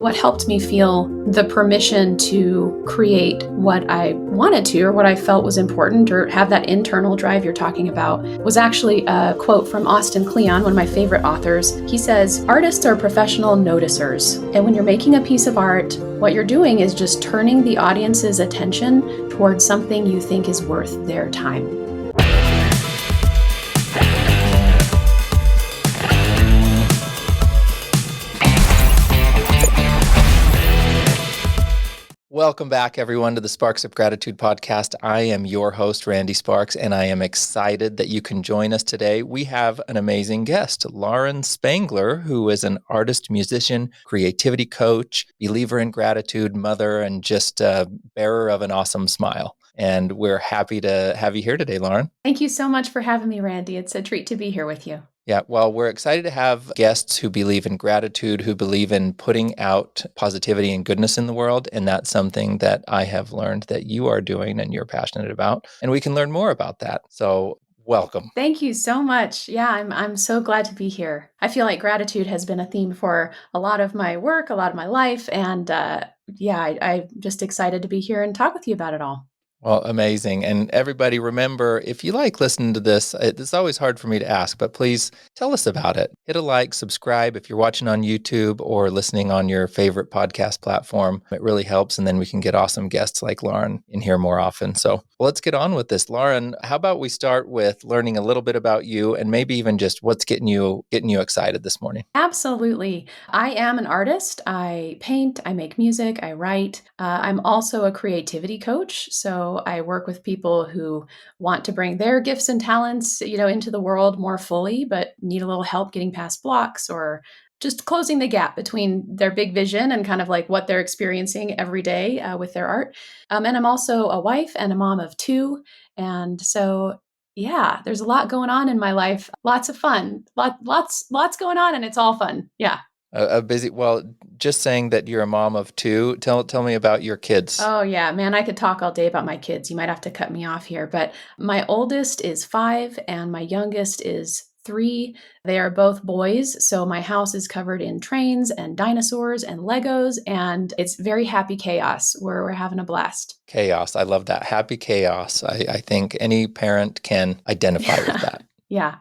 What helped me feel the permission to create what I wanted to or what I felt was important or have that internal drive you're talking about was actually a quote from Cleon, one of my favorite authors. He says, "Artists are professional noticers. And when you're making a piece of art, what you're doing is just turning the audience's attention towards something you think is worth their time." Welcome back, everyone, to the Sparks of Gratitude podcast. I am your host, Randy Sparks, and I am excited that you can join us today. We have an amazing guest, Lauren Spangler, who is an artist, musician, creativity coach, believer in gratitude, mother, and just a bearer of an awesome smile. And we're happy to have you here today, Lauren. Thank you so much for having me, Randy. It's a treat to be here with you. Yeah, well, we're excited to have guests who believe in gratitude, who believe in putting out positivity and goodness in the world. And that's something that I have learned that you are doing and you're passionate about. And we can learn more about that. So welcome. Thank you so much. Yeah, I'm so glad to be here. I feel like gratitude has been a theme for a lot of my work, a lot of my life. And I'm just excited to be here and talk with you about it all. Well, amazing. And everybody, remember, if you like listening to this, it's always hard for me to ask, but please tell us about it. Hit a like, subscribe if you're watching on YouTube or listening on your favorite podcast platform. It really helps. And then we can get awesome guests like Lauren in here more often. So let's get on with this. Lauren, how about we start with learning a little bit about you and maybe even just what's getting you excited this morning? Absolutely. I am an artist. I paint, I make music, I write. I'm also a creativity coach. So I work with people who want to bring their gifts and talents, into the world more fully, but need a little help getting past blocks or just closing the gap between their big vision and kind of like what they're experiencing every day with their art. And I'm also a wife and a mom of two. And so yeah, there's a lot going on in my life. Lots of fun. Lots going on, and it's all fun. Yeah. Well, just saying that you're a mom of two, tell me about your kids. Oh yeah, man, I could talk all day about my kids. You might have to cut me off here, but my oldest is 5 and my youngest is 3. They are both boys, so my house is covered in trains and dinosaurs and Legos, and it's very happy chaos where we're having a blast. Chaos. I love that. Happy chaos. I think any parent can identify with that. Yeah.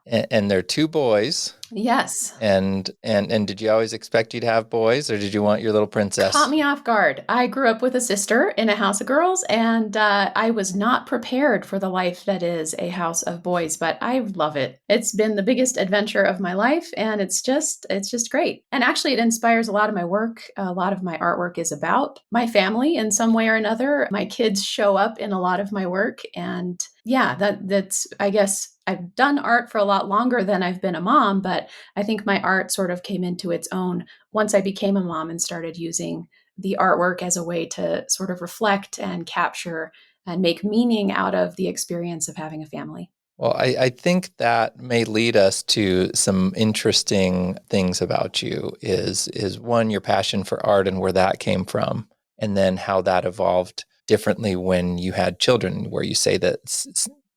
And they're 2 boys. Yes. And did you always expect you'd have boys, or did you want your little princess? Caught me off guard. I grew up with a sister in a house of girls, and I was not prepared for the life that is a house of boys, but I love it. It's been the biggest adventure of my life, and it's just great. And actually, it inspires a lot of my work. A lot of my artwork is about my family in some way or another. My kids show up in a lot of my work, and yeah, that's, I guess, I've done art for a lot longer than I've been a mom, but I think my art sort of came into its own once I became a mom and started using the artwork as a way to sort of reflect and capture and make meaning out of the experience of having a family. Well, I think that may lead us to some interesting things about you is one, your passion for art and where that came from, and then how that evolved differently when you had children, where you say that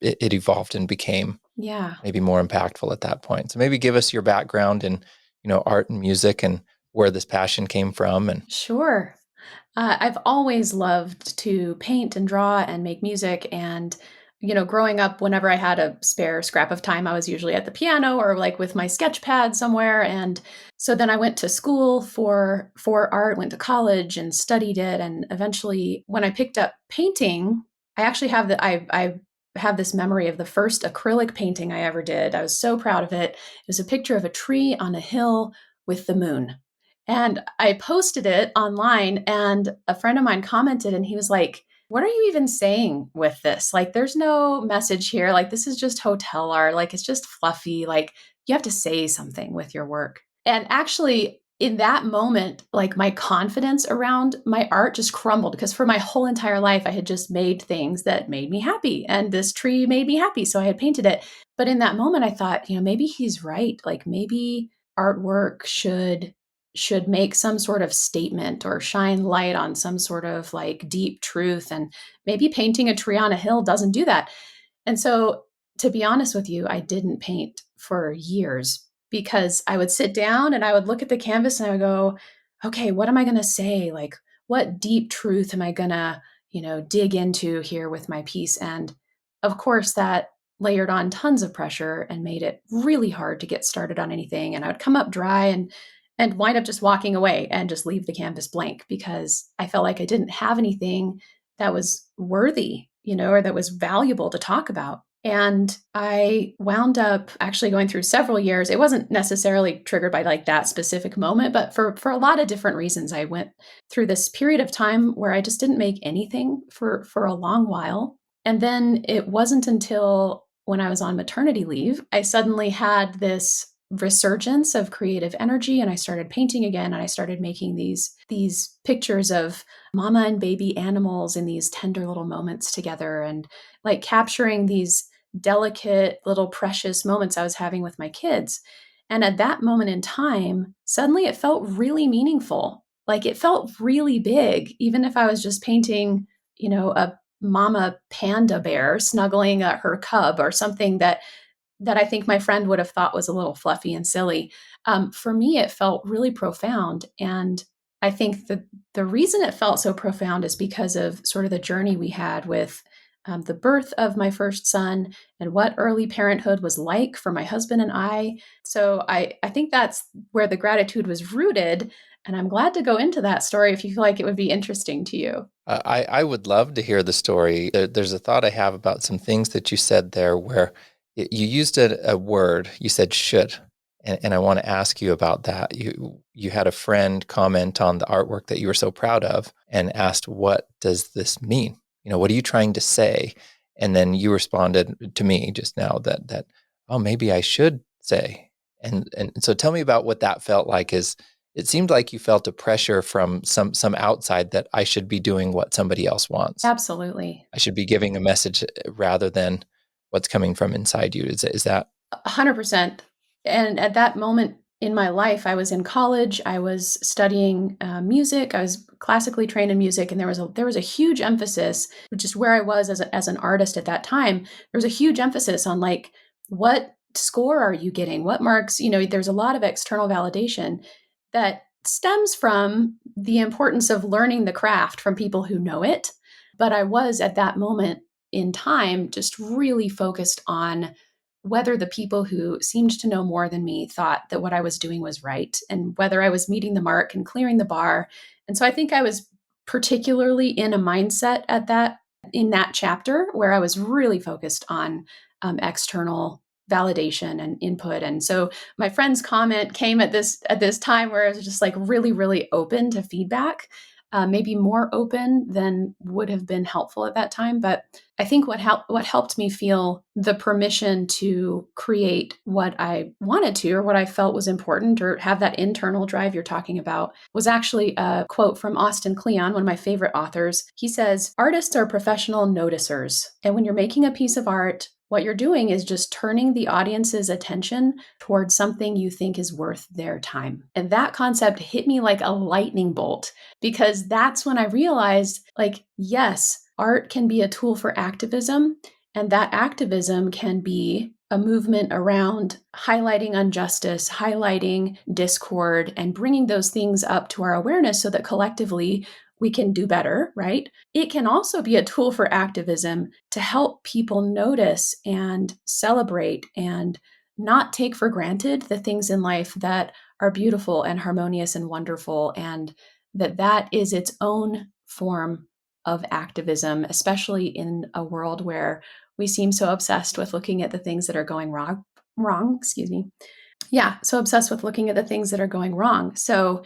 it evolved and became maybe more impactful at that point. So maybe give us your background in, art and music and where this passion came from. And Sure. I've always loved to paint and draw and make music. And, growing up, whenever I had a spare scrap of time, I was usually at the piano or like with my sketch pad somewhere. And so then I went to school for art, went to college and studied it. And eventually when I picked up painting, I actually have I have this memory of the first acrylic painting I ever did. I was so proud of it. It was a picture of a tree on a hill with the moon. And I posted it online, and a friend of mine commented, and he was like, "What are you even saying with this? Like, there's no message here. Like, this is just hotel art. Like, it's just fluffy. Like, you have to say something with your work." And actually, in that moment, like my confidence around my art just crumbled because for my whole entire life, I had just made things that made me happy. And this tree made me happy. So I had painted it. But in that moment, I thought, maybe he's right. Like maybe artwork should make some sort of statement or shine light on some sort of like deep truth. And maybe painting a tree on a hill doesn't do that. And so, to be honest with you, I didn't paint for years because I would sit down and I would look at the canvas and I would go, okay, what am I going to say? Like, what deep truth am I going to, dig into here with my piece? And of course, that layered on tons of pressure and made it really hard to get started on anything. And I would come up dry and wind up just walking away and just leave the canvas blank because I felt like I didn't have anything that was worthy, or that was valuable to talk about. And I wound up actually going through several years. It wasn't necessarily triggered by like that specific moment, but for a lot of different reasons, I went through this period of time where I just didn't make anything for a long while. And then it wasn't until when I was on maternity leave, I suddenly had this resurgence of creative energy, and I started painting again, and I started making these pictures of mama and baby animals in these tender little moments together, and like capturing these delicate little precious moments I was having with my kids. And at that moment in time, suddenly it felt really meaningful. Like it felt really big, even if I was just painting, a mama panda bear snuggling her cub or something that I think my friend would have thought was a little fluffy and silly. For me, it felt really profound. And I think the reason it felt so profound is because of sort of the journey we had with the birth of my first son and what early parenthood was like for my husband and I. So I think that's where the gratitude was rooted. And I'm glad to go into that story if you feel like it would be interesting to you. I would love to hear the story. There's a thought I have about some things that you said there where you used a word, you said should, and I want to ask you about that. You had a friend comment on the artwork that you were so proud of and asked, what does this mean? What are you trying to say? And then you responded to me just now that oh, maybe I should say. And so tell me about what that felt like. It seemed like you felt a pressure from some outside that I should be doing what somebody else wants. Absolutely. I should be giving a message rather than what's coming from inside you. Is that 100%. And at that moment in my life, I was in college. I was studying music. I was classically trained in music, and there was a huge emphasis, which is where I was as an artist at that time. There was a huge emphasis on like, what score are you getting? What marks? There's a lot of external validation that stems from the importance of learning the craft from people who know it. But I was at that moment in time just really focused on whether the people who seemed to know more than me thought that what I was doing was right and whether I was meeting the mark and clearing the bar. And so I think I was particularly in a mindset in that chapter where I was really focused on external validation and input. And so my friend's comment came at this time where I was just like really, really open to feedback, maybe more open than would have been helpful at that time. But I think what helped me feel the permission to create what I wanted to, or what I felt was important, or have that internal drive you're talking about, was actually a quote from Cleon, one of my favorite authors. He says, "Artists are professional noticers, and when you're making a piece of art, what you're doing is just turning the audience's attention towards something you think is worth their time." And that concept hit me like a lightning bolt, because that's when I realized, like, yes, art can be a tool for activism, and that activism can be a movement around highlighting injustice, highlighting discord, and bringing those things up to our awareness so that collectively we can do better, right? It can also be a tool for activism to help people notice and celebrate and not take for granted the things in life that are beautiful and harmonious and wonderful, and that is its own form of activism, especially in a world where we seem so obsessed with looking at the things that are going wrong, excuse me. Yeah, so obsessed with looking at the things that are going wrong. So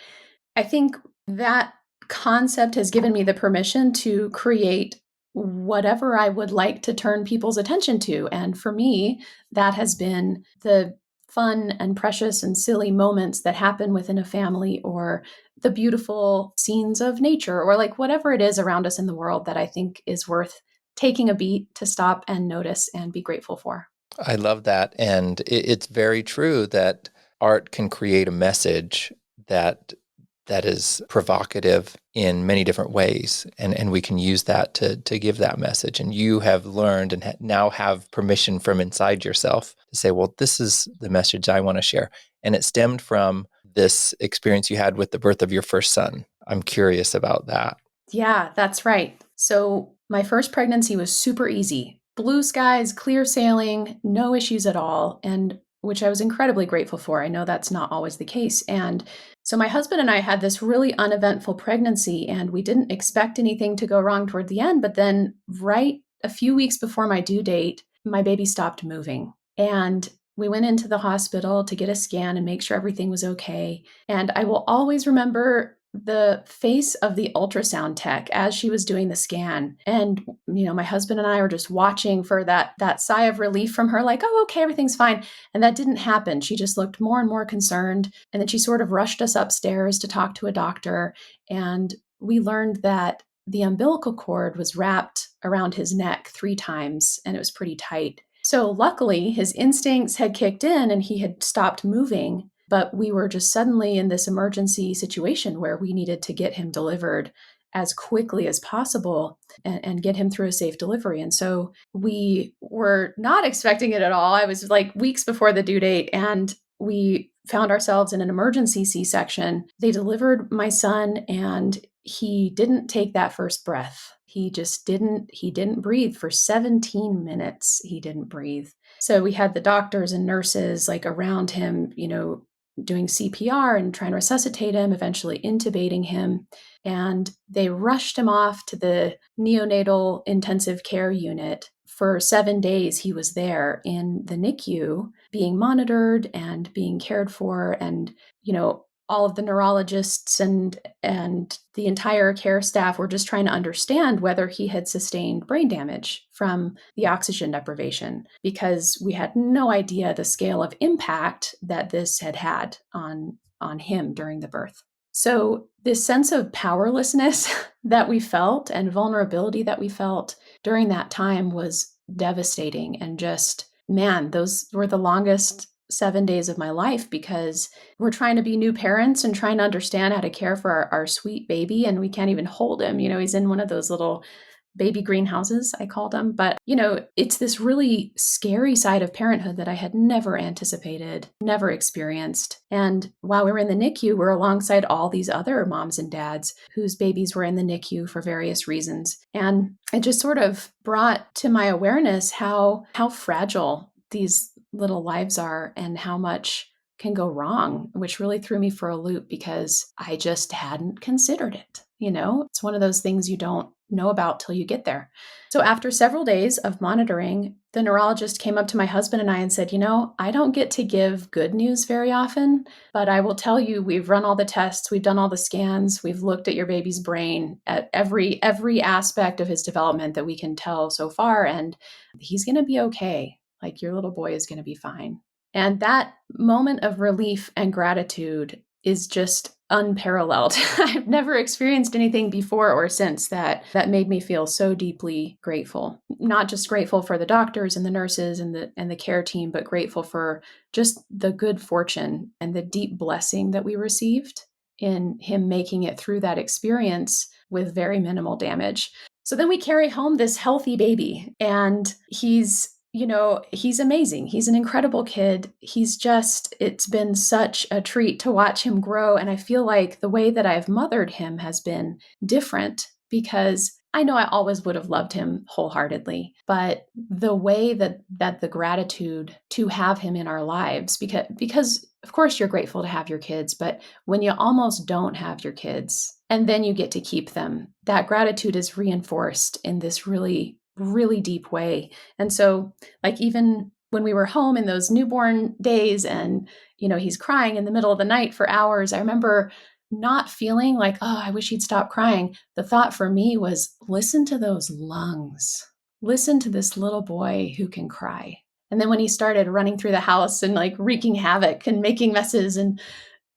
I think that concept has given me the permission to create whatever I would like to turn people's attention to. And for me, that has been the fun and precious and silly moments that happen within a family, or the beautiful scenes of nature, or like whatever it is around us in the world that I think is worth taking a beat to stop and notice and be grateful for. I love that. And it's very true that art can create a message that is provocative in many different ways. And we can use that to give that message. And you have learned and now have permission from inside yourself to say, well, this is the message I want to share. And it stemmed from this experience you had with the birth of your first son. I'm curious about that. Yeah, that's right. So my first pregnancy was super easy. Blue skies, clear sailing, no issues at all, and which I was incredibly grateful for. I know that's not always the case. And so my husband and I had this really uneventful pregnancy, and we didn't expect anything to go wrong toward the end. But then, right a few weeks before my due date, my baby stopped moving. And we went into the hospital to get a scan and make sure everything was okay. And I will always remember the face of the ultrasound tech as she was doing the scan. And, my husband and I were just watching for that sigh of relief from her, like, oh, okay, everything's fine. And that didn't happen. She just looked more and more concerned. And then she sort of rushed us upstairs to talk to a doctor. And we learned that the umbilical cord was wrapped around his neck 3 times, and it was pretty tight. So luckily, his instincts had kicked in and he had stopped moving. But we were just suddenly in this emergency situation where we needed to get him delivered as quickly as possible and get him through a safe delivery. And so we were not expecting it at all. I was like weeks before the due date, and we found ourselves in an emergency C-section. They delivered my son, and he didn't take that first breath. He didn't breathe for 17 minutes. He didn't breathe. So we had the doctors and nurses like around him, doing CPR and trying to resuscitate him, eventually intubating him. And they rushed him off to the neonatal intensive care unit. For 7 days, he was there in the NICU being monitored and being cared for. And, all of the neurologists and the entire care staff were just trying to understand whether he had sustained brain damage from the oxygen deprivation, because we had no idea the scale of impact that this had had on him during the birth. So this sense of powerlessness that we felt and vulnerability that we felt during that time was devastating. And just, man, those were the longest 7 days of my life, because we're trying to be new parents and trying to understand how to care for our sweet baby. And we can't even hold him. He's in one of those little baby greenhouses, I called them. But, it's this really scary side of parenthood that I had never anticipated, never experienced. And while we were in the NICU, we're alongside all these other moms and dads whose babies were in the NICU for various reasons. And it just sort of brought to my awareness how fragile these little lives are and how much can go wrong, which really threw me for a loop because I just hadn't considered it. It's one of those things you don't know about till you get there. So after several days of monitoring, the neurologist came up to my husband and I and said, I don't get to give good news very often, but I will tell you, we've run all the tests, we've done all the scans, we've looked at your baby's brain at every aspect of his development that we can tell so far, and he's going to be okay. Like, your little boy is going to be fine. And that moment of relief and gratitude is just unparalleled. I've never experienced anything before or since that made me feel so deeply grateful. Not just grateful for the doctors and the nurses and the care team, but grateful for just the good fortune and the deep blessing that we received in him making it through that experience with very minimal damage. So then we carry home this healthy baby, and he's amazing. He's an incredible kid. It's been such a treat to watch him grow. And I feel like the way that I've mothered him has been different, because I know I always would have loved him wholeheartedly, but the way that the gratitude to have him in our lives, because of course you're grateful to have your kids, but when you almost don't have your kids and then you get to keep them, that gratitude is reinforced in this really, really deep way. And so, like, even when we were home in those newborn days and, he's crying in the middle of the night for hours, I remember not feeling like, oh, I wish he'd stop crying. The thought for me was, listen to those lungs. Listen to this little boy who can cry. And then when he started running through the house and like wreaking havoc and making messes, and,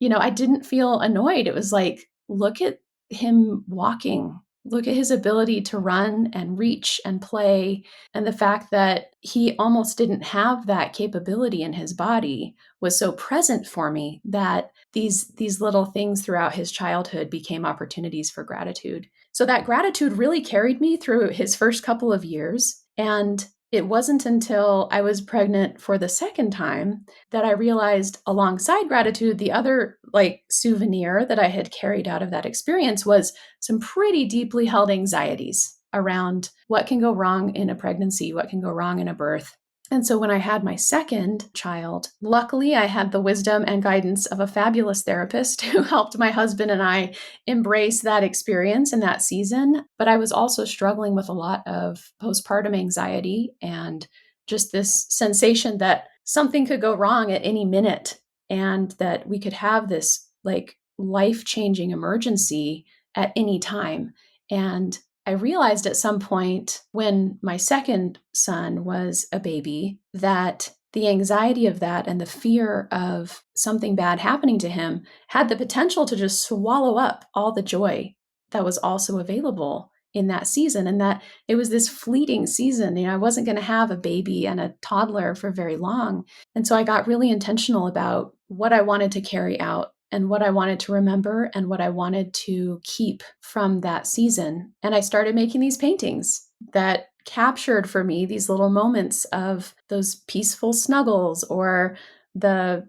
I didn't feel annoyed. It was like, look at him walking. Look at his ability to run and reach and play. And the fact that he almost didn't have that capability in his body was so present for me that these little things throughout his childhood became opportunities for gratitude. So that gratitude really carried me through his first couple of years. And it wasn't until I was pregnant for the second time that I realized, alongside gratitude, the other like souvenir that I had carried out of that experience was some pretty deeply held anxieties around what can go wrong in a pregnancy, what can go wrong in a birth. And so when I had my second child, luckily I had the wisdom and guidance of a fabulous therapist who helped my husband and I embrace that experience in that season. But I was also struggling with a lot of postpartum anxiety and just this sensation that something could go wrong at any minute and that we could have this like life-changing emergency at any time. And I realized at some point when my second son was a baby that the anxiety of that and the fear of something bad happening to him had the potential to just swallow up all the joy that was also available in that season, and that it was this fleeting season. I wasn't going to have a baby and a toddler for very long. And so I got really intentional about what I wanted to carry out and what I wanted to remember and what I wanted to keep from that season. And I started making these paintings that captured for me these little moments of those peaceful snuggles or the,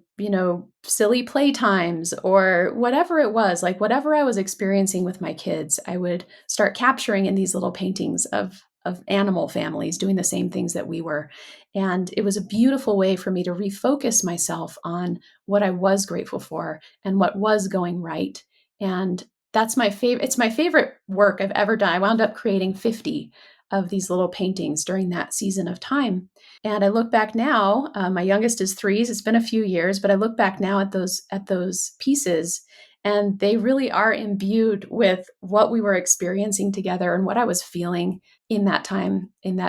silly playtimes or whatever it was, like whatever I was experiencing with my kids, I would start capturing in these little paintings of animal families doing the same things that we were. And it was a beautiful way for me to refocus myself on what I was grateful for and what was going right. And that's my favorite. It's my favorite work I've ever done. I wound up creating 50 of these little paintings during that season of time. And I look back now, my youngest is 3, so it's been a few years, but I look back now at those pieces, and they really are imbued with what we were experiencing together and what I was feeling in that time, in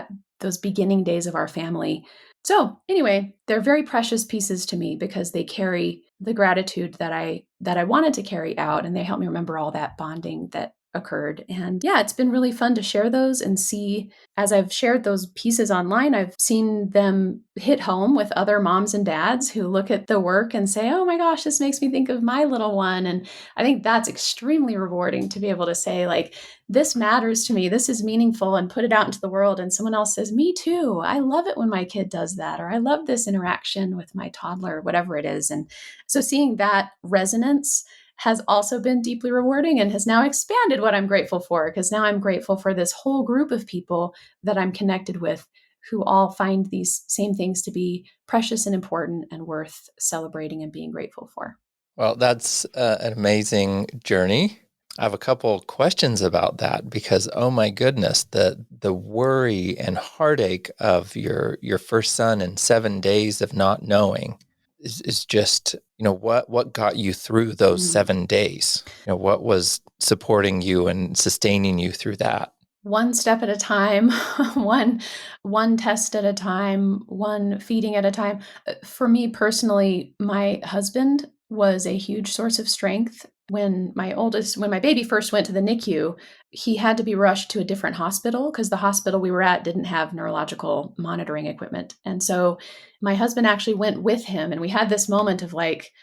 those beginning days of our family. So anyway, they're very precious pieces to me because they carry the gratitude that I wanted to carry out, and they help me remember all that bonding that occurred. And yeah, it's been really fun to share those and see, as I've shared those pieces online, I've seen them hit home with other moms and dads who look at the work and say, oh my gosh, this makes me think of my little one. And I think that's extremely rewarding to be able to say, like, this matters to me, this is meaningful, and put it out into the world. And someone else says, me too. I love it when my kid does that, or I love this interaction with my toddler, whatever it is. And so seeing that resonance has also been deeply rewarding and has now expanded what I'm grateful for, because now I'm grateful for this whole group of people that I'm connected with who all find these same things to be precious and important and worth celebrating and being grateful for. Well, that's an amazing journey. I have a couple questions about that because, oh my goodness, the worry and heartache of your first son and 7 days of not knowing is just, what got you through those 7 days? What was supporting you and sustaining you through that? One step at a time, one test at a time, one feeding at a time. For me personally, my husband was a huge source of strength. When my baby first went to the NICU, he had to be rushed to a different hospital because the hospital we were at didn't have neurological monitoring equipment. And so my husband actually went with him, and we had this moment of like,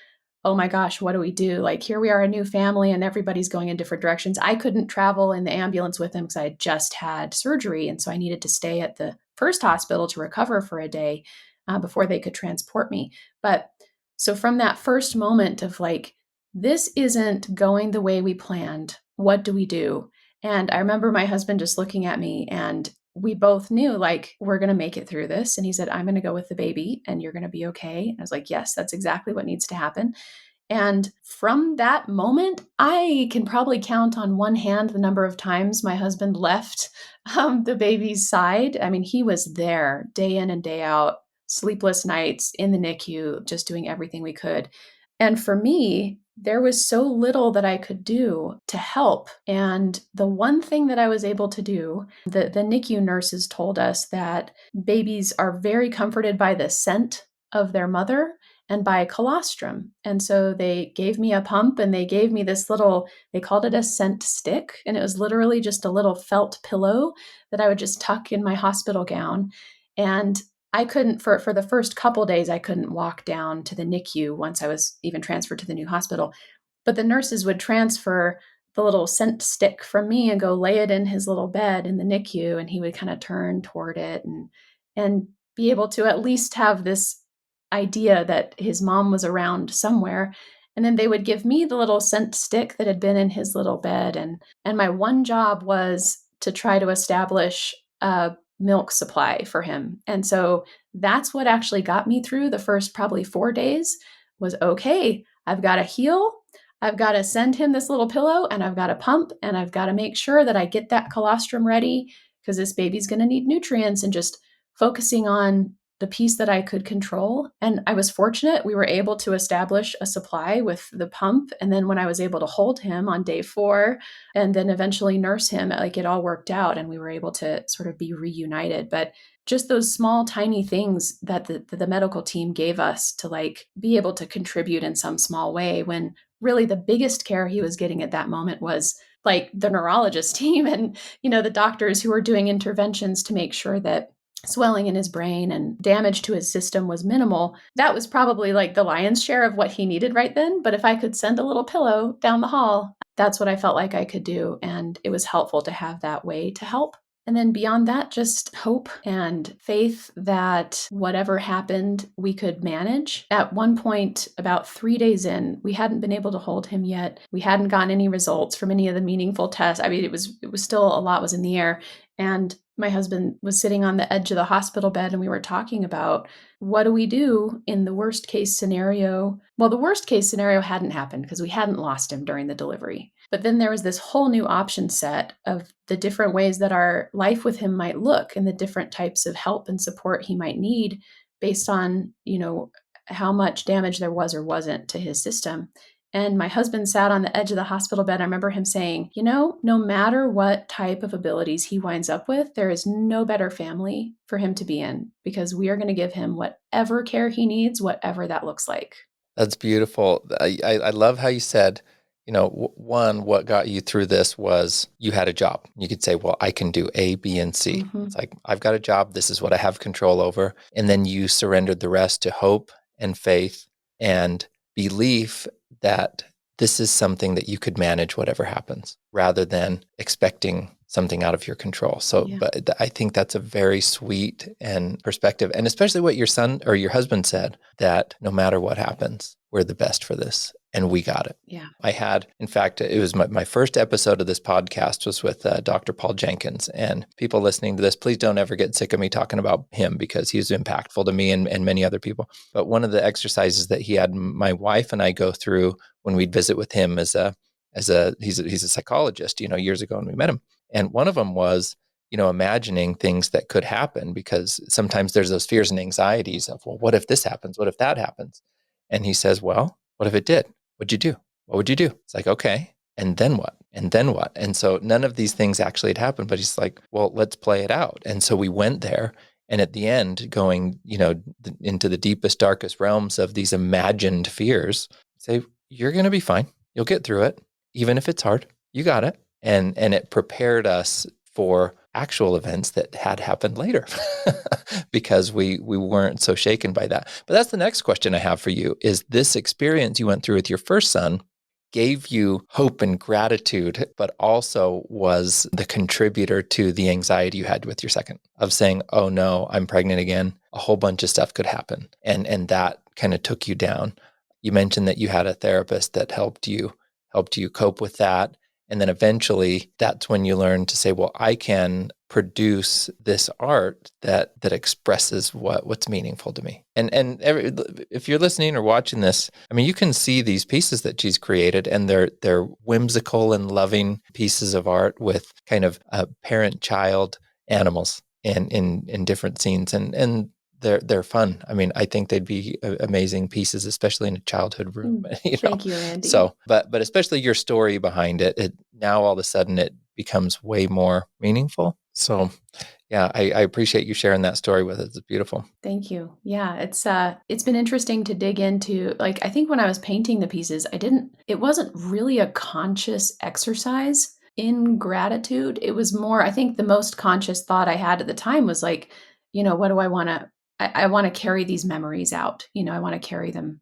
oh my gosh, what do we do? Like, here we are, a new family, and everybody's going in different directions. I couldn't travel in the ambulance with him because I had just had surgery. And so I needed to stay at the first hospital to recover for a day before they could transport me. But so from that first moment of like, this isn't going the way we planned, what do we do? And I remember my husband just looking at me, and we both knew, like, we're going to make it through this. And he said, I'm going to go with the baby and you're going to be okay. And I was like, yes, that's exactly what needs to happen. And from that moment, I can probably count on one hand the number of times my husband left the baby's side. I mean, he was there day in and day out, sleepless nights in the NICU, just doing everything we could. And for me, there was so little that I could do to help. And the one thing that I was able to do, the NICU nurses told us that babies are very comforted by the scent of their mother and by colostrum. And so they gave me a pump, and they gave me this little, they called it a scent stick. And it was literally just a little felt pillow that I would just tuck in my hospital gown. And I couldn't, for the first couple days, I couldn't walk down to the NICU once I was even transferred to the new hospital. But the nurses would transfer the little scent stick from me and go lay it in his little bed in the NICU. And he would kind of turn toward it. And and be able to at least have this idea that his mom was around somewhere. And then they would give me the little scent stick that had been in his little bed. And my one job was to try to establish a milk supply for him. And so that's what actually got me through the first probably 4 days was okay, I've got to heal. I've got to send him this little pillow and I've got to pump and I've got to make sure that I get that colostrum ready because this baby's going to need nutrients and just focusing on the piece that I could control. And I was fortunate. We were able to establish a supply with the pump. And then when I was able to hold him on day 4 and then eventually nurse him, like it all worked out and we were able to sort of be reunited. But just those small, tiny things that the medical team gave us to like be able to contribute in some small way when really the biggest care he was getting at that moment was like the neurologist team and, the doctors who were doing interventions to make sure that swelling in his brain and damage to his system was minimal. That was probably like the lion's share of what he needed right then. But if I could send a little pillow down the hall, that's what I felt like I could do. And it was helpful to have that way to help. And then beyond that, just hope and faith that whatever happened, we could manage. At one point, about 3 days in, we hadn't been able to hold him yet. We hadn't gotten any results from any of the meaningful tests. I mean, it was still a lot was in the air. And my husband was sitting on the edge of the hospital bed and we were talking about what do we do in the worst case scenario? Well, the worst case scenario hadn't happened because we hadn't lost him during the delivery. But then there was this whole new option set of the different ways that our life with him might look and the different types of help and support he might need based on, how much damage there was or wasn't to his system. And my husband sat on the edge of the hospital bed. I remember him saying, no matter what type of abilities he winds up with, there is no better family for him to be in because we are going to give him whatever care he needs, whatever that looks like. That's beautiful. I love how you said, one, what got you through this was you had a job. You could say, well, I can do A, B, and C. Mm-hmm. It's like, I've got a job. This is what I have control over. And then you surrendered the rest to hope and faith and belief that this is something that you could manage whatever happens rather than expecting something out of your control. So, Yeah. but I think that's a very sweet and perspective. And especially what your son or your husband said, that no matter what happens, we're the best for this. And we got it. Yeah. I had, in fact, it was my first episode of this podcast was with Dr. Paul Jenkins. And people listening to this, please don't ever get sick of me talking about him because he's impactful to me and many other people. But one of the exercises that he had my wife and I go through when we'd visit with him he's a psychologist, years ago when we met him. And one of them was, imagining things that could happen because sometimes there's those fears and anxieties of, well, what if this happens? What if that happens? And he says, well, what if it did? What'd you do? What would you do? It's like, okay. And then what? And then what? And so none of these things actually had happened, but he's like, well, let's play it out. And so we went there. And at the end, going, into the deepest, darkest realms of these imagined fears, say, you're going to be fine. You'll get through it. Even if it's hard, you got it. And it prepared us for actual events that had happened later because we weren't so shaken by that. But that's the next question I have for you is this experience you went through with your first son gave you hope and gratitude, but also was the contributor to the anxiety you had with your second of saying, oh no, I'm pregnant again. A whole bunch of stuff could happen. And that kind of took you down. You mentioned that you had a therapist that helped you cope with that. And then eventually that's when you learn to say, well, I can produce this art that expresses what's meaningful to me. And if you're listening or watching this, I mean, you can see these pieces that she's created and they're whimsical and loving pieces of art with kind of parent-child animals in different scenes. And they're fun. I mean, I think they'd be amazing pieces, especially in a childhood room. Thank you, Andy. So, but especially your story behind it, now all of a sudden it becomes way more meaningful. So, yeah, I appreciate you sharing that story with us. It's beautiful. Thank you. Yeah, it's been interesting to dig into. Like, I think when I was painting the pieces, it wasn't really a conscious exercise in gratitude. It was more, I think the most conscious thought I had at the time was like, what do I want to I want to carry these memories out. I want to carry them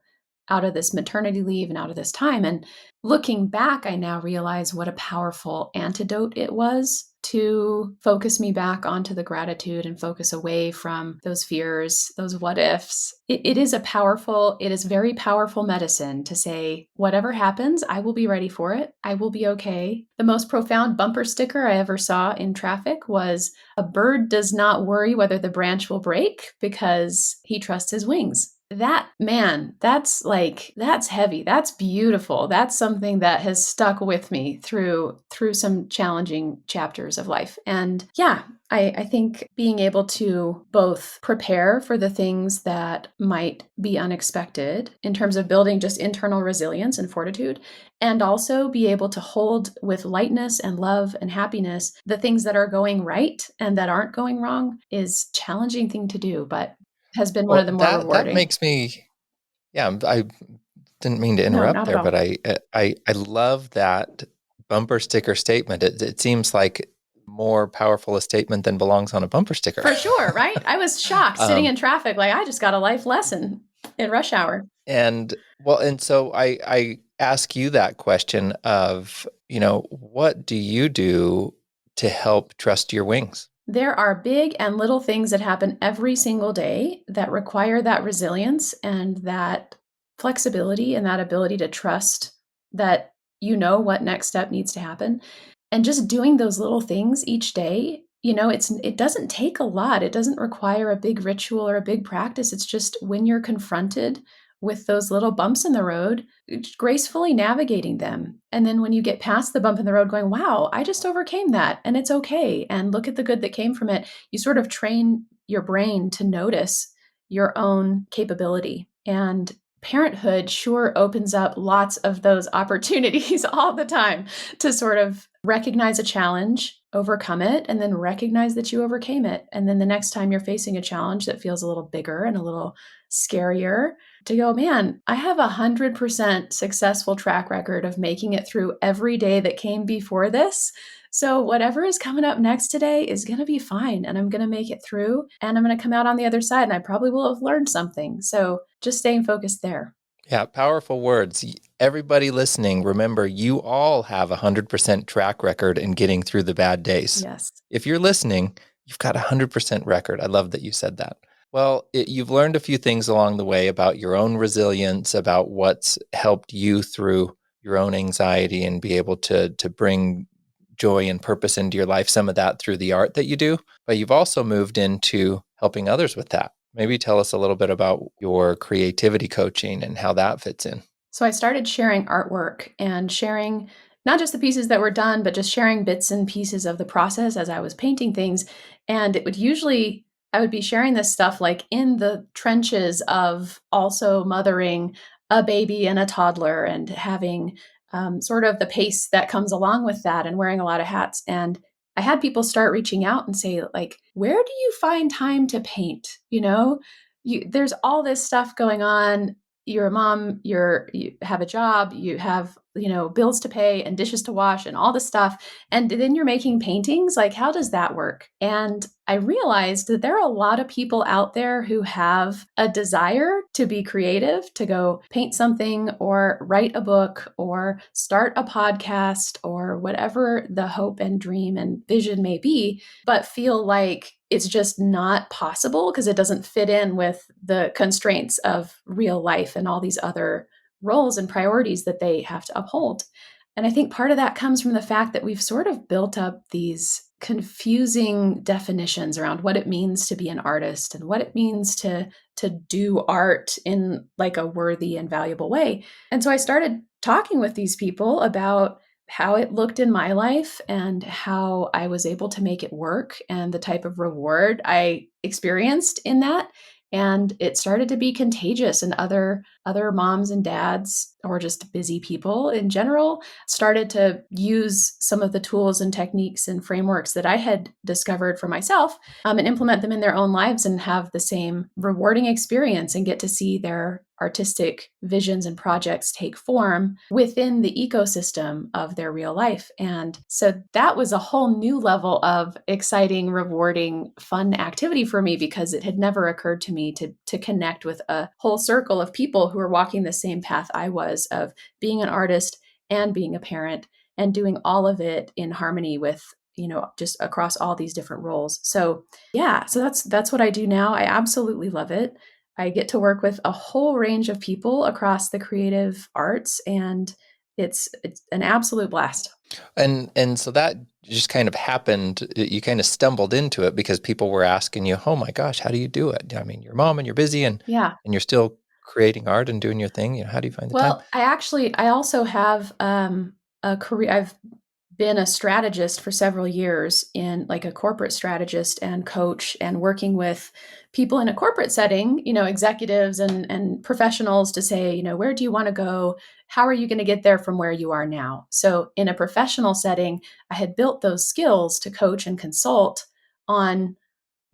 out of this maternity leave and out of this time. And looking back, I now realize what a powerful antidote it was to focus me back onto the gratitude and focus away from those fears, those what ifs. It is very powerful medicine to say, whatever happens, I will be ready for it. I will be okay. The most profound bumper sticker I ever saw in traffic was, a bird does not worry whether the branch will break because he trusts his wings. That, man, that's heavy. That's beautiful. That's something that has stuck with me through some challenging chapters of life. And yeah, I think being able to both prepare for the things that might be unexpected in terms of building just internal resilience and fortitude, and also be able to hold with lightness and love and happiness the things that are going right and that aren't going wrong, is a challenging thing to do, but has been one of Well, the more that rewarding. makes me, yeah, I didn't mean to No, interrupt not at there, all. but I love that bumper sticker statement. It seems like more powerful a statement than belongs on a bumper sticker. For sure, right? I was shocked sitting Um, in traffic, like I just got a life lesson in rush hour. and well, and so I ask you that question of, what do you do to help trust your wings? There are big and little things that happen every single day that require that resilience and that flexibility and that ability to trust that you know what next step needs to happen. And just doing those little things each day, it doesn't take a lot. It doesn't require a big ritual or a big practice. It's just when you're confronted with those little bumps in the road, gracefully navigating them. And then when you get past the bump in the road, going, wow, I just overcame that and it's okay. And look at the good that came from it. You sort of train your brain to notice your own capability. And parenthood sure opens up lots of those opportunities all the time to sort of recognize a challenge, overcome it, and then recognize that you overcame it. And then the next time you're facing a challenge that feels a little bigger and a little scarier, to go, man, I have 100% successful track record of making it through every day that came before this. So whatever is coming up next today is going to be fine, and I'm going to make it through, and I'm going to come out on the other side, and I probably will have learned something. So just staying focused there. Yeah, powerful words. Everybody listening, remember, you all have 100% track record in getting through the bad days. Yes. If you're listening, you've got 100% record. I love that you said that. Well, you've learned a few things along the way about your own resilience, about what's helped you through your own anxiety and be able to bring joy and purpose into your life, some of that through the art that you do. But you've also moved into helping others with that. Maybe tell us a little bit about your creativity coaching and how that fits in. So I started sharing artwork and sharing not just the pieces that were done, but just sharing bits and pieces of the process as I was painting things. And I would be sharing this stuff like in the trenches of also mothering a baby and a toddler and having sort of the pace that comes along with that and wearing a lot of hats. And I had people start reaching out and say, like, where do you find time to paint? There's all this stuff going on. You're a mom, you have a job, you have, bills to pay and dishes to wash and all this stuff. And then you're making paintings. Like, how does that work? And I realized that there are a lot of people out there who have a desire to be creative, to go paint something or write a book or start a podcast or whatever the hope and dream and vision may be, but feel like it's just not possible because it doesn't fit in with the constraints of real life and all these other roles and priorities that they have to uphold. And I think part of that comes from the fact that we've sort of built up these confusing definitions around what it means to be an artist and what it means to do art in like a worthy and valuable way. And so I started talking with these people about how it looked in my life and how I was able to make it work and the type of reward I experienced in that. And it started to be contagious, and other moms and dads, or just busy people in general, started to use some of the tools and techniques and frameworks that I had discovered for myself, and implement them in their own lives and have the same rewarding experience and get to see their artistic visions and projects take form within the ecosystem of their real life. And so that was a whole new level of exciting, rewarding, fun activity for me, because it had never occurred to me to connect with a whole circle of people who are walking the same path I was of being an artist and being a parent and doing all of it in harmony with, just across all these different roles. So yeah, so that's what I do now. I absolutely love it. I get to work with a whole range of people across the creative arts, and it's an absolute blast. And so that just kind of happened. You kind of stumbled into it because people were asking you, "Oh my gosh, how do you do it?" I mean, you're a mom and you're busy Yeah. and you're still creating art and doing your thing. How do you find the time? Well, I also have a career. I've been a strategist for several years, in like a corporate strategist and coach, and working with people in a corporate setting, executives and professionals, to say, where do you want to go? How are you going to get there from where you are now? So in a professional setting, I had built those skills to coach and consult on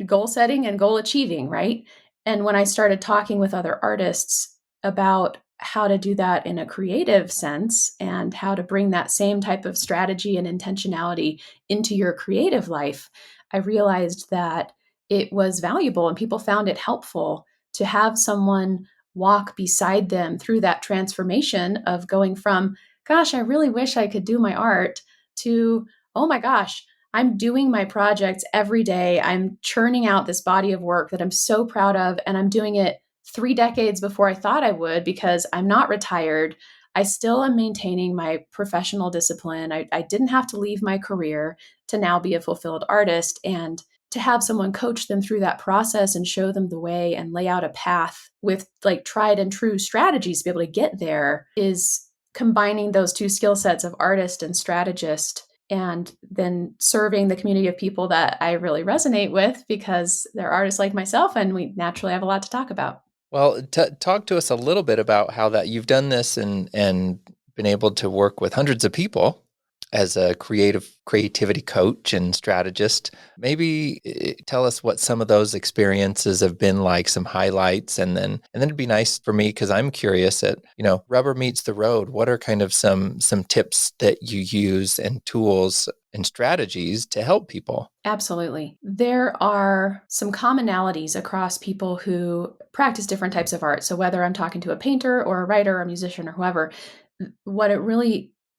goal setting and goal achieving, right? And when I started talking with other artists about how to do that in a creative sense and how to bring that same type of strategy and intentionality into your creative life, I realized that it was valuable and people found it helpful to have someone walk beside them through that transformation of going from, gosh, I really wish I could do my art, to, oh my gosh, I'm doing my projects every day. I'm churning out this body of work that I'm so proud of, and I'm doing it 3 decades before I thought I would, because I'm not retired. I still am maintaining my professional discipline. I didn't have to leave my career to now be a fulfilled artist. And to have someone coach them through that process and show them the way and lay out a path with like tried and true strategies to be able to get there, is combining those two skill sets of artist and strategist, and then serving the community of people that I really resonate with because they're artists like myself, and we naturally have a lot to talk about. Well, talk to us a little bit about how that you've done this and been able to work with hundreds of people as a creativity coach and strategist. Maybe tell us what some of those experiences have been like, some highlights, and then it'd be nice for me because I'm curious at, rubber meets the road. What are kind of some tips that you use and tools and strategies to help people? Absolutely. There are some commonalities across people who practice different types of art. So whether I'm talking to a painter or a writer or a musician or whoever,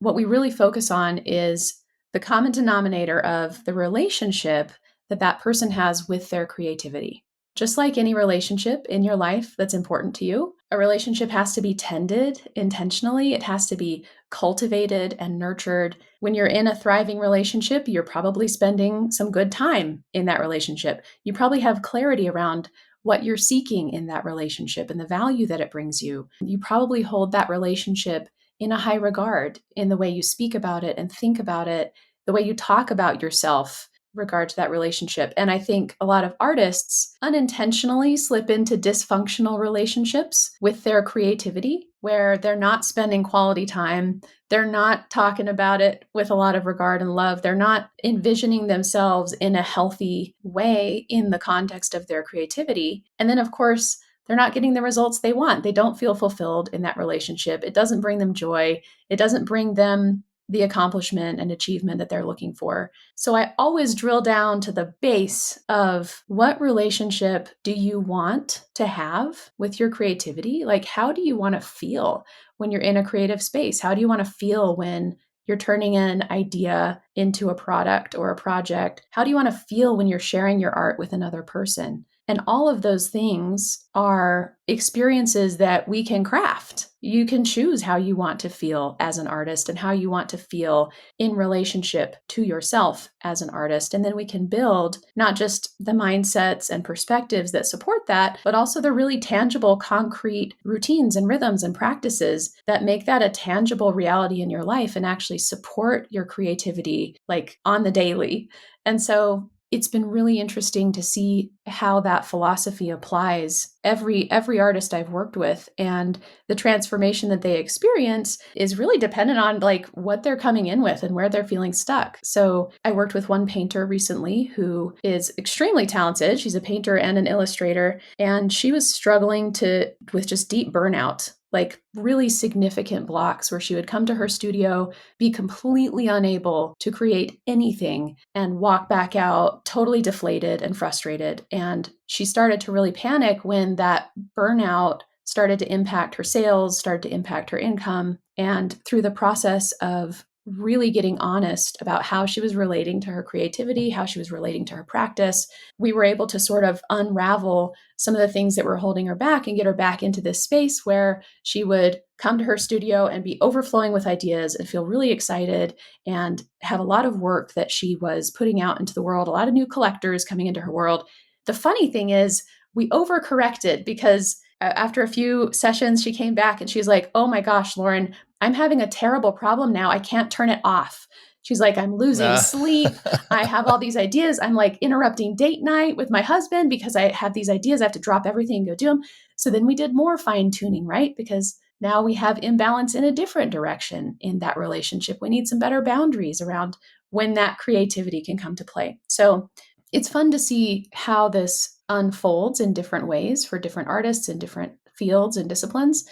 what we really focus on is the common denominator of the relationship that that person has with their creativity. Just like any relationship in your life that's important to you, a relationship has to be tended intentionally. It has to be cultivated and nurtured. When you're in a thriving relationship, you're probably spending some good time in that relationship. You probably have clarity around what you're seeking in that relationship and the value that it brings you. You probably hold that relationship in a high regard in the way you speak about it and think about it, the way you talk about yourself regard to that relationship. And I think a lot of artists unintentionally slip into dysfunctional relationships with their creativity, where they're not spending quality time. They're not talking about it with a lot of regard and love. They're not envisioning themselves in a healthy way in the context of their creativity. And then, of course, they're not getting the results they want. They don't feel fulfilled in that relationship. It doesn't bring them joy. It doesn't bring them the accomplishment and achievement that they're looking for. So I always drill down to the base of, what relationship do you want to have with your creativity? Like, how do you want to feel when you're in a creative space? How do you want to feel when you're turning an idea into a product or a project? How do you want to feel when you're sharing your art with another person? And all of those things are experiences that we can craft. You can choose how you want to feel as an artist and how you want to feel in relationship to yourself as an artist. And then we can build not just the mindsets and perspectives that support that, but also the really tangible, concrete routines and rhythms and practices that make that a tangible reality in your life and actually support your creativity like on the daily. And so it's been really interesting to see how that philosophy applies every artist I've worked with, and the transformation that they experience is really dependent on like what they're coming in with and where they're feeling stuck. So I worked with one painter recently who is extremely talented. She's a painter and an illustrator, and she was struggling with just deep burnout, like really significant blocks where she would come to her studio, be completely unable to create anything, and walk back out totally deflated and frustrated. And she started to really panic when that burnout started to impact her sales, started to impact her income. And through the process of really getting honest about how she was relating to her creativity, how she was relating to her practice, we were able to sort of unravel some of the things that were holding her back and get her back into this space where she would come to her studio and be overflowing with ideas and feel really excited and have a lot of work that she was putting out into the world, a lot of new collectors coming into her world. The funny thing is, we overcorrected because after a few sessions, she came back and she's like, "Oh my gosh, Lauren, I'm having a terrible problem now. I can't turn it off." She's like, "I'm losing Uh, sleep. I have all these ideas. I'm like interrupting date night with my husband because I have these ideas. I have to drop everything and go do them." So then we did more fine tuning, right? Because now we have imbalance in a different direction in that relationship. We need some better boundaries around when that creativity can come to play. So it's fun to see how this unfolds in different ways for different artists in different fields and disciplines.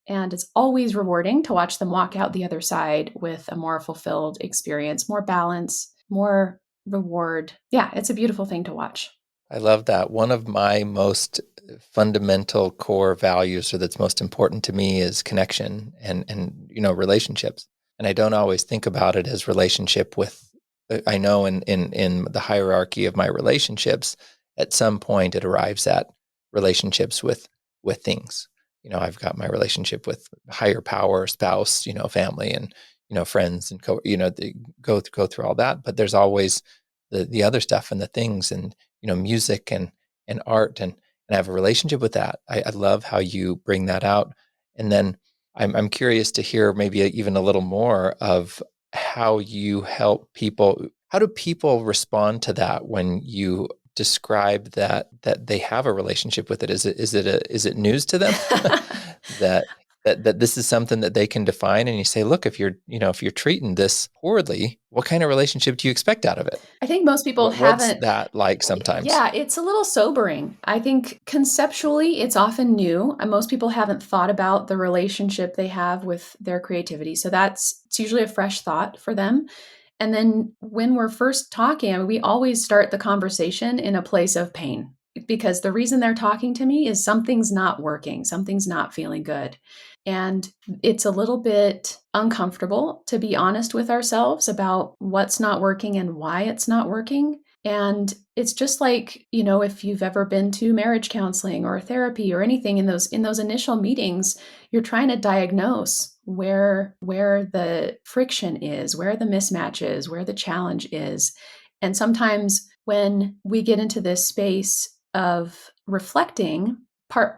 And it's always rewarding to watch them walk out the other side with a more fulfilled experience, more balance, more reward. Yeah, it's a beautiful thing to watch. I love that. One of my most fundamental core values, or that's most important to me, is connection and relationships. And I don't always think about it as relationship with. I know in the hierarchy of my relationships, at some point it arrives at relationships with things. I've got my relationship with higher power, spouse, family, and friends, and go through all that. But there's always the other stuff and the things, and music and art, and I have a relationship with that. I love how you bring that out. And then I'm curious to hear maybe even a little more of how you help people. How do people respond to that when you describe that they have a relationship with it? Is it news to them that that this is something that they can define? And you say, look, if you're treating this poorly, what kind of relationship do you expect out of it? I think most people What's haven't. that like sometimes? Yeah, it's a little sobering. I think conceptually it's often new, and most people haven't thought about the relationship they have with their creativity. So it's usually a fresh thought for them. And then when we're first talking, I mean, we always start the conversation in a place of pain because the reason they're talking to me is something's not working, something's not feeling good. And it's a little bit uncomfortable to be honest with ourselves about what's not working and why it's not working. And it's just like, if you've ever been to marriage counseling or therapy or anything, in those initial meetings, you're trying to diagnose where the friction is, where the mismatch is, where the challenge is. And sometimes when we get into this space of reflecting,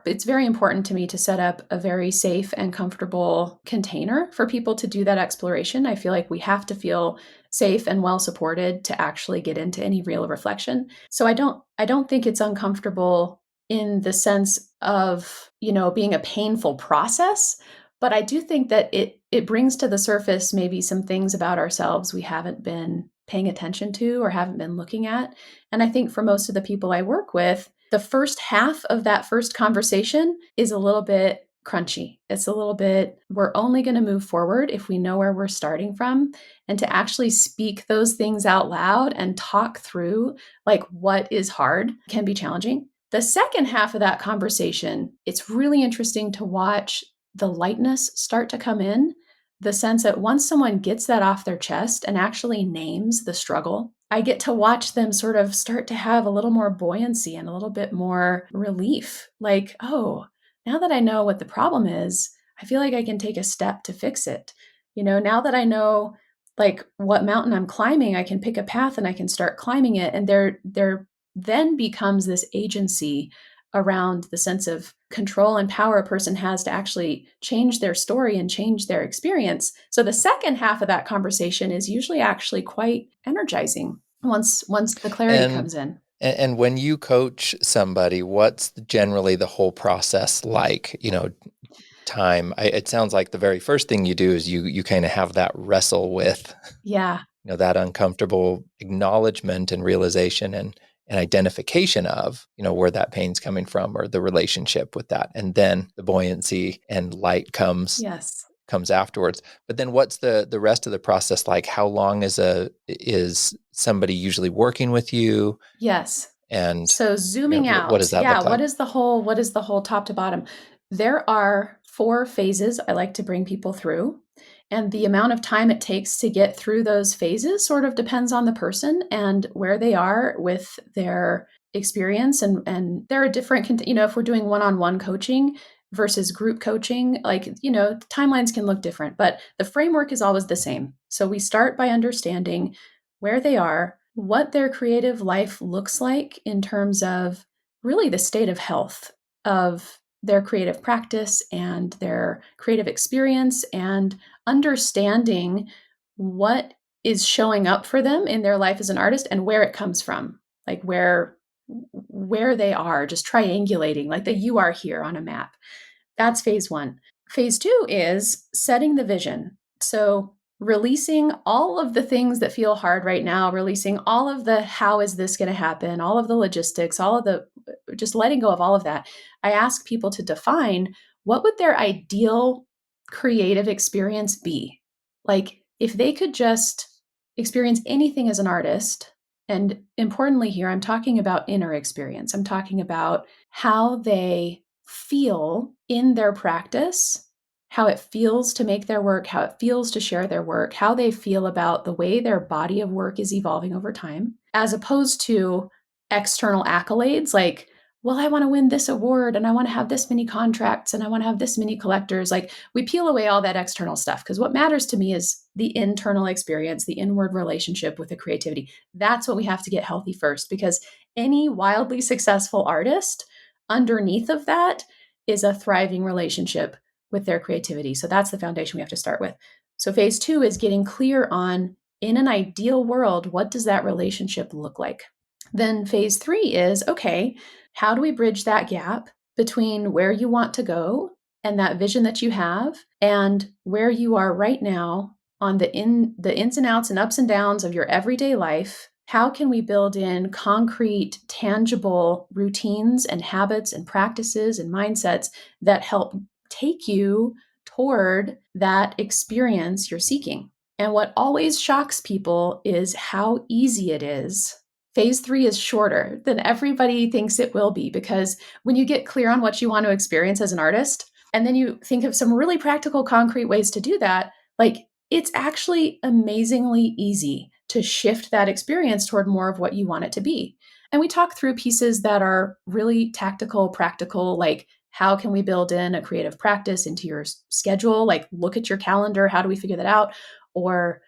it's very important to me to set up a very safe and comfortable container for people to do that exploration. I feel like we have to feel safe and well supported to actually get into any real reflection. So I don't think it's uncomfortable in the sense of, being a painful process, but I do think that it brings to the surface maybe some things about ourselves we haven't been paying attention to or haven't been looking at. And I think for most of the people I work with, the first half of that first conversation is a little bit crunchy. It's a little bit, we're only going to move forward if we know where we're starting from. And to actually speak those things out loud and talk through like what is hard can be challenging. The second half of that conversation, it's really interesting to watch the lightness start to come in. The sense that once someone gets that off their chest and actually names the struggle, I get to watch them sort of start to have a little more buoyancy and a little bit more relief. Like, oh, now that I know what the problem is, I feel like I can take a step to fix it. Now that I know like what mountain I'm climbing, I can pick a path and I can start climbing it. And there then becomes this agency around the sense of control and power a person has to actually change their story and change their experience. So the second half of that conversation is usually actually quite energizing once the clarity And comes in. and when you coach somebody, what's generally the whole process like? Time. It sounds like the very first thing you do is you kind of have that wrestle with, Yeah. that uncomfortable acknowledgement and realization and identification of, where that pain's coming from or the relationship with that. And then the buoyancy and light comes Yes. afterwards. But then what's the rest of the process like? How long is somebody usually working with you? Yes. And So zooming what out, does that yeah, look like? what is the whole top to bottom? There are 4 phases I like to bring people through, and the amount of time it takes to get through those phases sort of depends on the person and where they are with their experience. And there are different, if we're doing one-on-one coaching versus group coaching, timelines can look different, but the framework is always the same. So we start by understanding where they are, what their creative life looks like in terms of really the state of health of their creative practice and their creative experience, and understanding what is showing up for them in their life as an artist and where it comes from, like where they are, just triangulating like that you are here on a map. That's phase 1. Phase 2 is setting the vision. So releasing all of the things that feel hard right now, releasing all of the how is this going to happen, all of the logistics, all of the just letting go of all of that. I ask people to define what would their ideal creative experience be? Like if they could just experience anything as an artist, and importantly here, I'm talking about inner experience. I'm talking about how they feel in their practice, how it feels to make their work, how it feels to share their work, how they feel about the way their body of work is evolving over time, as opposed to external accolades like, well, I want to win this award and I want to have this many contracts and I want to have this many collectors. Like we peel away all that external stuff because what matters to me is the internal experience, the inward relationship with the creativity. That's what we have to get healthy first, because any wildly successful artist, underneath of that is a thriving relationship with their creativity. So that's the foundation we have to start with. So phase 2 is getting clear on, in an ideal world, what does that relationship look like? Then phase 3 is, okay, how do we bridge that gap between where you want to go and that vision that you have and where you are right now on the ins and outs and ups and downs of your everyday life? How can we build in concrete, tangible routines and habits and practices and mindsets that help take you toward that experience you're seeking? And what always shocks people is how easy it is. Phase 3 is shorter than everybody thinks it will be, because when you get clear on what you want to experience as an artist, and then you think of some really practical, concrete ways to do that, like it's actually amazingly easy to shift that experience toward more of what you want it to be. And we talk through pieces that are really tactical, practical, like how can we build in a creative practice into your schedule? Like look at your calendar. How do we figure that out? Or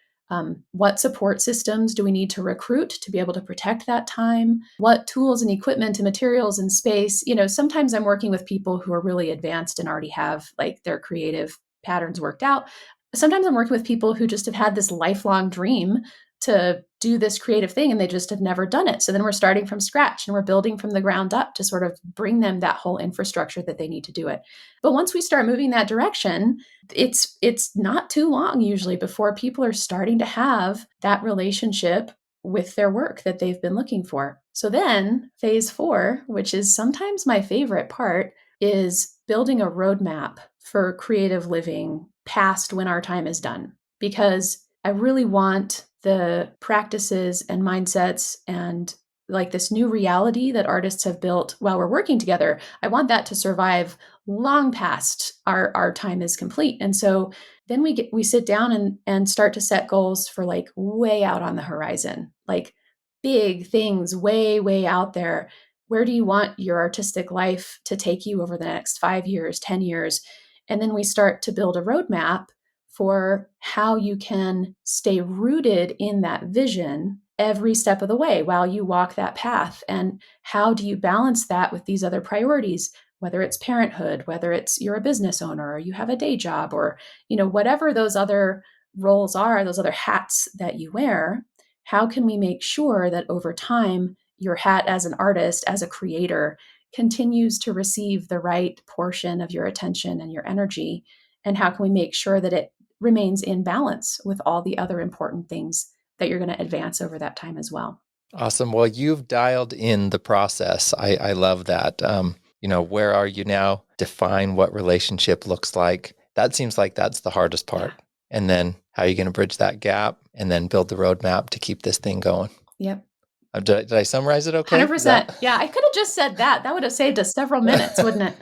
what support systems do we need to recruit to be able to protect that time? What tools and equipment and materials and space? Sometimes I'm working with people who are really advanced and already have like their creative patterns worked out. Sometimes I'm working with people who just have had this lifelong dream to do this creative thing and they just have never done it. So then we're starting from scratch and we're building from the ground up to sort of bring them that whole infrastructure that they need to do it. But once we start moving that direction, it's not too long usually before people are starting to have that relationship with their work that they've been looking for. So then phase 4, which is sometimes my favorite part, is building a roadmap for creative living past when our time is done. Because I really want the practices and mindsets and like this new reality that artists have built while we're working together. I want that to survive long past our time is complete. And so then we sit down and start to set goals for like way out on the horizon, like big things way out there. Where do you want your artistic life to take you over the next 5 years, 10 years? And then we start to build a roadmap for how you can stay rooted in that vision every step of the way while you walk that path. And how do you balance that with these other priorities, whether it's parenthood, whether it's you're a business owner or you have a day job, or whatever those other roles are, those other hats that you wear. How can we make sure that over time your hat as an artist, as a creator, continues to receive the right portion of your attention and your energy? And how can we make sure that it remains in balance with all the other important things that you're going to advance over that time as well? Awesome. Well, you've dialed in the process. I love that. Where are you now? Define what relationship looks like. That seems like that's the hardest part. Yeah. And then how are you going to bridge that gap and then build the roadmap to keep this thing going? Yep. Did I summarize it okay? Is that 100%. Yeah, I could have just said that. That would have saved us several minutes, wouldn't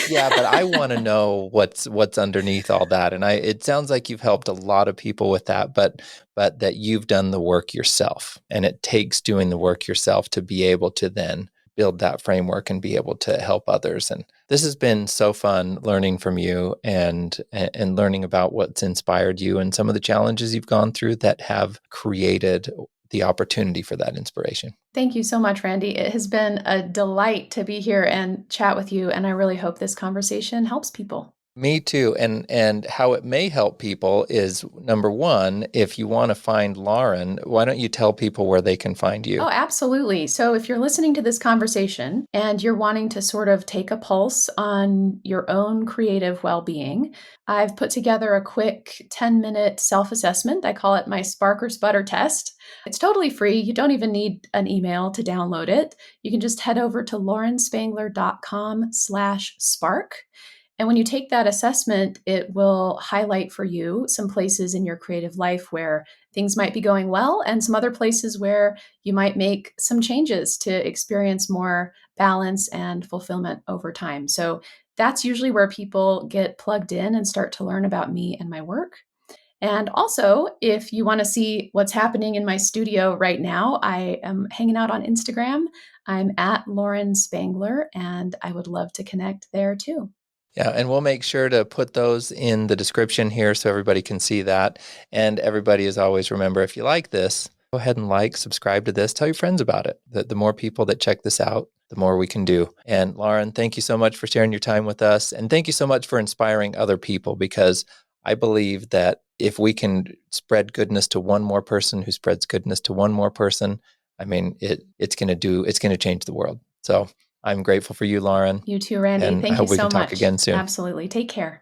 Yeah, but it? I want to know what's underneath all that. And it sounds like you've helped a lot of people with that, but that you've done the work yourself. And it takes doing the work yourself to be able to then build that framework and be able to help others. And this has been so fun learning from you and learning about what's inspired you and some of the challenges you've gone through that have created the opportunity for that inspiration. Thank you so much, Randy. It has been a delight to be here and chat with you, and I really hope this conversation helps people. Me too. And how it may help people is number one, if you want to find Lauren, why don't you tell people where they can find you? Oh, absolutely. So, if you're listening to this conversation and you're wanting to sort of take a pulse on your own creative well being, I've put together a quick 10-minute self assessment. I call it my Spark or Sputter test. It's totally free. You don't even need an email to download it. You can just head over to laurenspangler.com/spark. And when you take that assessment, it will highlight for you some places in your creative life where things might be going well and some other places where you might make some changes to experience more balance and fulfillment over time. So that's usually where people get plugged in and start to learn about me and my work. And also, if you want to see what's happening in my studio right now, I am hanging out on Instagram. I'm at Lauren Spangler, and I would love to connect there too. Yeah, and we'll make sure to put those in the description here so everybody can see that. And everybody, as always, remember, if you like this, go ahead and subscribe to this, tell your friends about it. The more people that check this out, the more we can do. And Lauren, thank you so much for sharing your time with us. And thank you so much for inspiring other people, because I believe that if we can spread goodness to one more person who spreads goodness to one more person, I mean, it's going to change the world. So I'm grateful for you, Lauren. You too, Randy. And I Thank you hope we so can talk much. again soon. Absolutely. Take care.